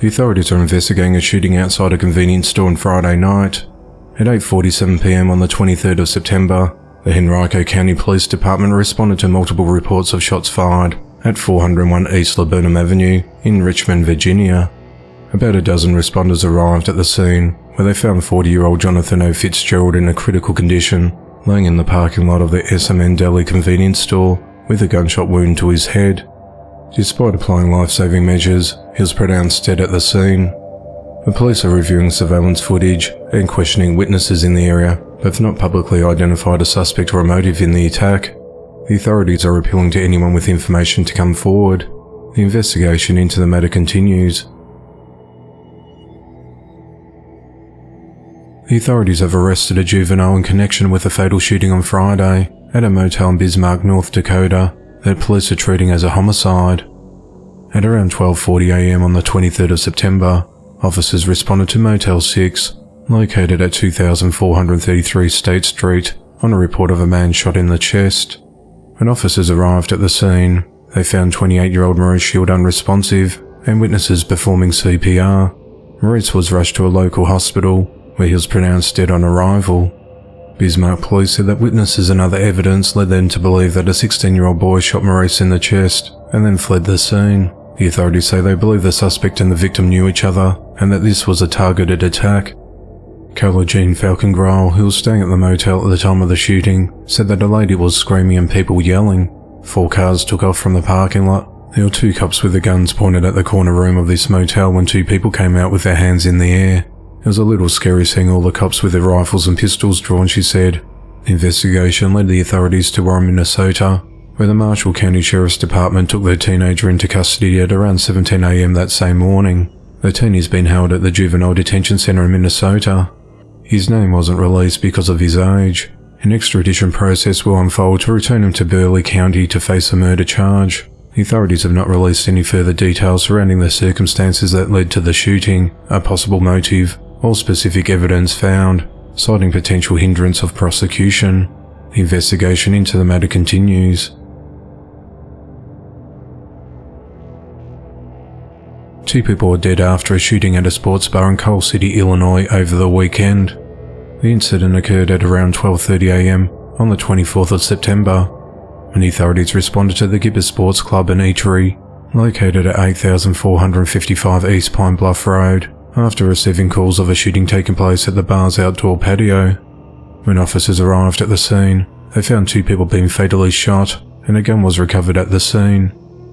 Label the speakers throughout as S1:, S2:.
S1: Authorities are investigating a shooting outside a convenience store on Friday night. At 8:47 p.m. on the 23rd of September, the Henrico County Police Department responded to multiple reports of shots fired at 401 East Laburnum Avenue in Richmond, Virginia. About a dozen responders arrived at the scene, where they found 40-year-old Jonathan O. Fitzgerald in a critical condition, laying in the parking lot of the SMN Deli convenience store with a gunshot wound to his head. Despite applying life-saving measures, he was pronounced dead at the scene. The police are reviewing surveillance footage and questioning witnesses in the area, but have not publicly identified a suspect or a motive in the attack. The authorities are appealing to anyone with information to come forward. The investigation into the matter continues. The authorities have arrested a juvenile in connection with a fatal shooting on Friday at a motel in Bismarck, North Dakota, that police are treating as a homicide. At around 12:40 a.m. on the 23rd of September, officers responded to Motel 6, located at 2433 State Street, on a report of a man shot in the chest. When officers arrived at the scene, they found 28-year-old Maurice Shield unresponsive and witnesses performing CPR. Maurice was rushed to a local hospital, where he was pronounced dead on arrival. Bismarck police said that witnesses and other evidence led them to believe that a 16-year-old boy shot Maurice in the chest and then fled the scene. The authorities say they believe the suspect and the victim knew each other and that this was a targeted attack. Carla Jean Falcon-Grohl, who was staying at the motel at the time of the shooting, said that a lady was screaming and people yelling. 4 cars took off from the parking lot. There were 2 cops with the guns pointed at the corner room of this motel when 2 people came out with their hands in the air. It was a little scary seeing all the cops with their rifles and pistols drawn, she said. The investigation led the authorities to Warren, Minnesota, where the Marshall County Sheriff's Department took their teenager into custody at around 7:10 a.m. that same morning. The teen has been held at the Juvenile Detention Center in Minnesota. His name wasn't released because of his age. An extradition process will unfold to return him to Burleigh County to face a murder charge. The authorities have not released any further details surrounding the circumstances that led to the shooting, a possible motive, or specific evidence found, citing potential hindrance of prosecution. The investigation into the matter continues. 2 people were dead after a shooting at a sports bar in Coal City, Illinois over the weekend. The incident occurred at around 12:30 a.m. on the 24th of September, when authorities responded to the Gibbs Sports Club and Eatery, located at 8455 East Pine Bluff Road, after receiving calls of a shooting taking place at the bar's outdoor patio. When officers arrived at the scene, they found 2 people being fatally shot, and a gun was recovered at the scene.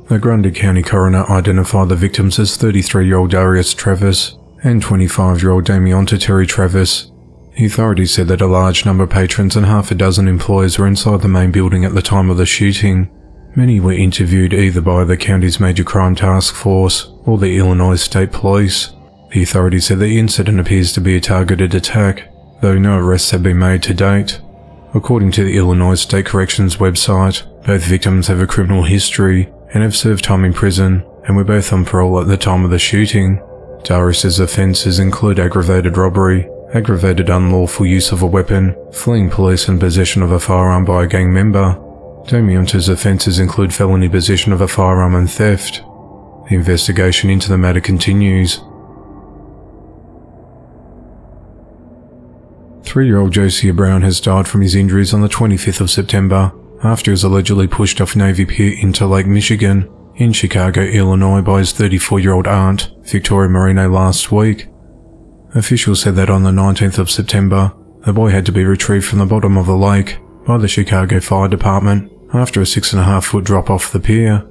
S1: The Grundy County coroner identified the victims as 33-year-old Darius Travis and 25-year-old Damionta Terry Travis. The authorities said that a large number of patrons and half a dozen employees were inside the main building at the time of the shooting. Many were interviewed either by the county's Major Crime Task Force or the Illinois State Police. The authorities said the incident appears to be a targeted attack, though no arrests have been made to date. According to the Illinois State Corrections website, both victims have a criminal history and have served time in prison and were both on parole at the time of the shooting. Darius's offences include aggravated robbery, aggravated unlawful use of a weapon, fleeing police and possession of a firearm by a gang member. Damionta's offences include felony possession of a firearm and theft. The investigation into the matter continues. 3-year-old Josiah Brown has died from his injuries on the 25th of September after he was allegedly pushed off Navy Pier into Lake Michigan in Chicago, Illinois by his 34-year-old aunt, Victoria Marino, last week. Officials said that on the 19th of September, the boy had to be retrieved from the bottom of the lake by the Chicago Fire Department after a 6.5-foot drop off the pier.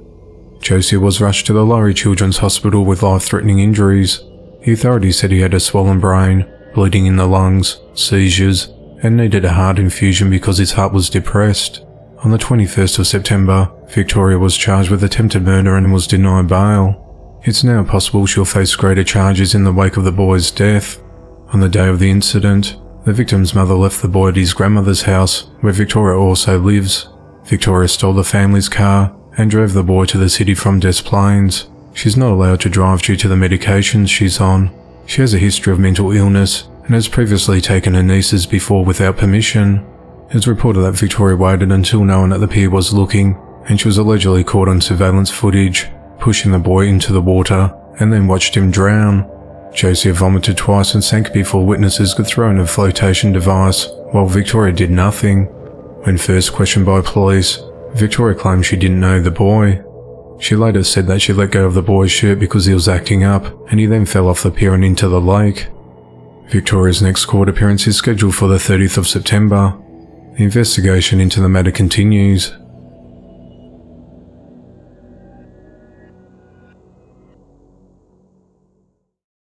S1: Josiah was rushed to the Laurie Children's Hospital with life-threatening injuries. The authorities said he had a swollen brain, bleeding in the lungs, seizures, and needed a heart infusion because his heart was depressed. On the 21st of September, Victoria was charged with attempted murder and was denied bail. It's now possible she'll face greater charges in the wake of the boy's death. On the day of the incident, the victim's mother left the boy at his grandmother's house, where Victoria also lives. Victoria stole the family's car and drove the boy to the city from Des Plaines. She's not allowed to drive due to the medications she's on. She has a history of mental illness and has previously taken her nieces before without permission. It's reported that Victoria waited until no one at the pier was looking, and she was allegedly caught on surveillance footage, pushing the boy into the water and then watched him drown. Josiah vomited twice and sank before witnesses could throw in a flotation device, while Victoria did nothing. When first questioned by police, Victoria claimed she didn't know the boy. She later said that she let go of the boy's shirt because he was acting up, and he then fell off the pier and into the lake. Victoria's next court appearance is scheduled for the 30th of September. The investigation into the matter continues.